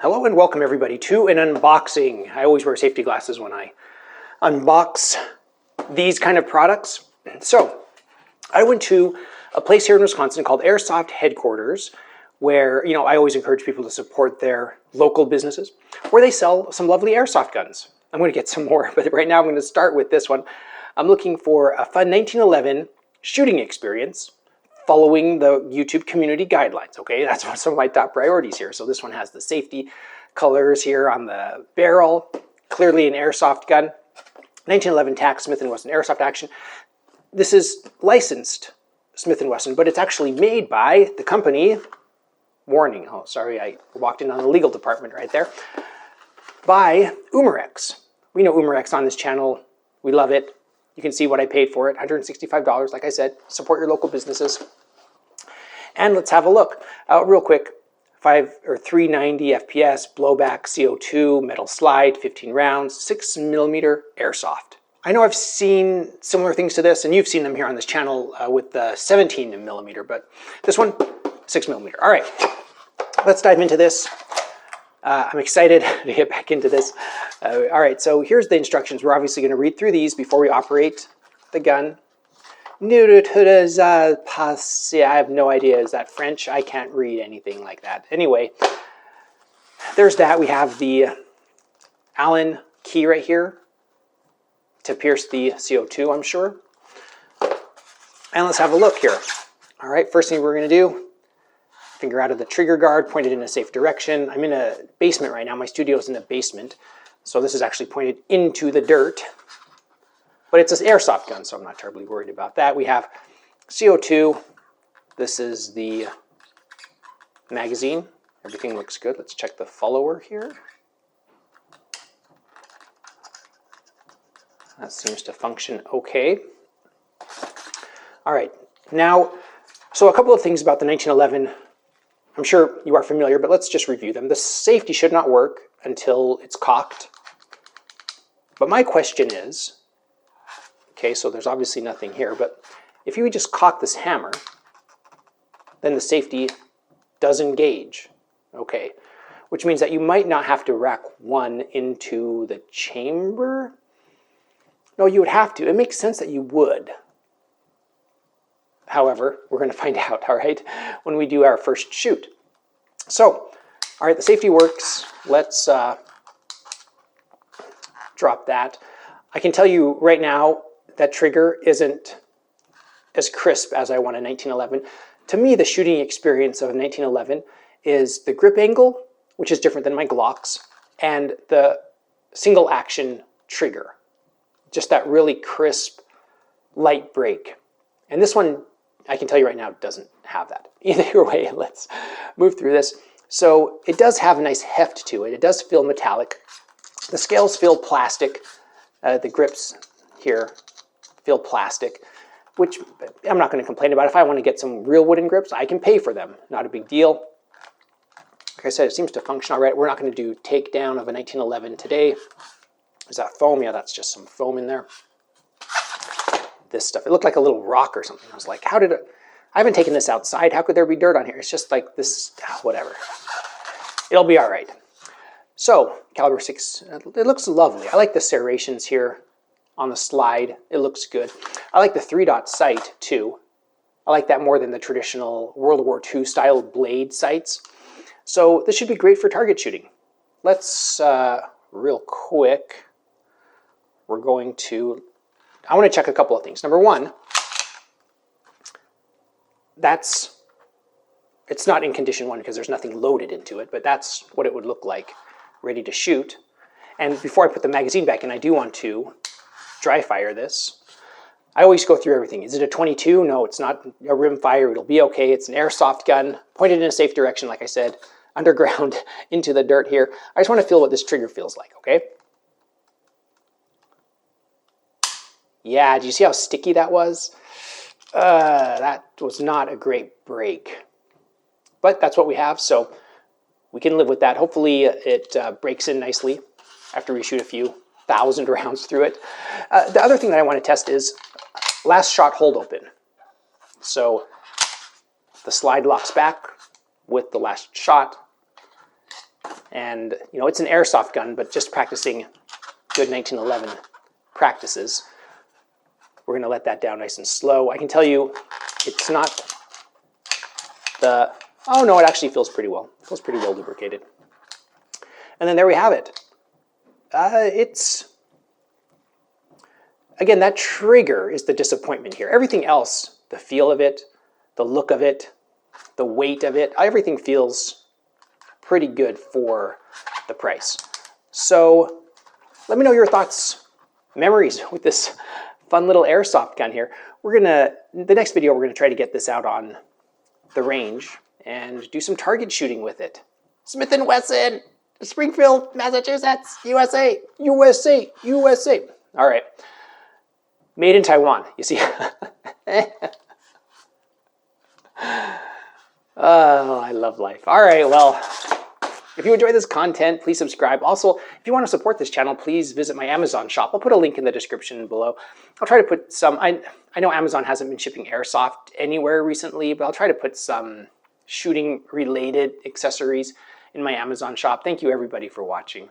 Hello and welcome everybody to an unboxing. I always wear safety glasses when I unbox these kind of products. So I went to a place here in Wisconsin called Airsoft headquarters where, I always encourage people to support their local businesses where they sell some lovely airsoft guns. I'm going to get some more, but right now I'm going to start with this one. I'm looking for a fun 1911 shooting experience following the YouTube community guidelines, okay? That's some of my top priorities here. So this one has the safety colors here on the barrel, clearly an airsoft gun. 1911 TAC Smith & Wesson airsoft action. This is licensed Smith & Wesson, but it's actually made by the company, warning, oh sorry, I walked in on the legal department right there, by Umarex. We know Umarex on this channel, we love it. You can see what I paid for it, $165, like I said, support your local businesses. And let's have a look. Real quick, 390 FPS, blowback, CO2, metal slide, 15 rounds, 6mm airsoft. I know I've seen similar things to this, and you've seen them here on this channel with the 17mm, but this one, 6mm. All right, let's dive into this. I'm excited to get back into this. All right, so here's the instructions. We're obviously going to read through these before we operate the gun. I have no idea. Is that French? I can't read anything like that. Anyway, there's that. We have the Allen key right here to pierce the CO2, I'm sure. And let's have a look here. All right, first thing we're going to do, finger out of the trigger guard, point it in a safe direction. I'm in a basement right now. My studio's in a basement. So this is actually pointed into the dirt. But it's an airsoft gun, so I'm not terribly worried about that. We have CO2. This is the magazine. Everything looks good. Let's check the follower here. That seems to function okay. All right, now, so a couple of things about the 1911. I'm sure you are familiar, but let's just review them. The safety should not work until it's cocked. But my question is, okay, so there's obviously nothing here, but if you would just cock this hammer, then the safety does engage, okay, which means that you might not have to rack one into the chamber. No, you would have to. It makes sense that you would. However, we're going to find out, all right, when we do our first shoot. So, all right, the safety works. Let's drop that. I can tell you right now that trigger isn't as crisp as I want a 1911. To me, the shooting experience of a 1911 is the grip angle, which is different than my Glocks, and the single action trigger. Just that really crisp, light break. And this one, I can tell you right now, doesn't have that. Either way, let's move through this. So it does have a nice heft to it. It does feel metallic. The scales feel plastic. The grips here feel plastic, which I'm not going to complain about. If I want to get some real wooden grips, I can pay for them. Not a big deal. Like I said, it seems to function all right. We're not going to do takedown of a 1911 today. Is that foam? Yeah, that's just some foam in there. This stuff, it looked like a little rock or something. I was like, how did it, I haven't taken this outside. How could there be dirt on here? It's just like this, whatever. It'll be all right. So, caliber 6, it looks lovely. I like the serrations here on the slide. It looks good. I like the 3-dot sight too. I like that more than the traditional World War II style blade sights. So this should be great for target shooting. Let's, real quick, we're going to, I want to check a couple of things. Number one, it's not in condition 1 because there's nothing loaded into it, but that's what it would look like ready to shoot. And before I put the magazine back in, I do want to dry fire this. I always go through everything. Is it a 22? No, it's not a rim fire. It'll be okay. It's an airsoft gun, pointed in a safe direction, like I said, underground into the dirt here. I just want to feel what this trigger feels like, okay? Yeah, do you see how sticky that was? That was not a great break. But that's what we have, so we can live with that. Hopefully it breaks in nicely after we shoot a few thousand rounds through it. The other thing that I want to test is last shot hold open. So the slide locks back with the last shot, And, you know, it's an airsoft gun, but just practicing good 1911 practices. We're going to let that down nice and slow. I can tell you it's not the... Oh, no, it actually feels pretty well. It feels pretty well lubricated. And then there we have it. Again, that trigger is the disappointment here. Everything else, the feel of it, the look of it, the weight of it, everything feels pretty good for the price. So let me know your thoughts, memories with this fun little airsoft gun here. The next video, we're gonna try to get this out on the range and do some target shooting with it. Smith & Wesson, Springfield, Massachusetts, USA, USA, USA. All right. Made in Taiwan, you see. Oh, I love life. All right, well, if you enjoy this content, please subscribe. Also, if you want to support this channel, please visit my Amazon shop. I'll put a link in the description below. I'll try to put some, I know Amazon hasn't been shipping airsoft anywhere recently, but I'll try to put some shooting related accessories in my Amazon shop. Thank you everybody for watching.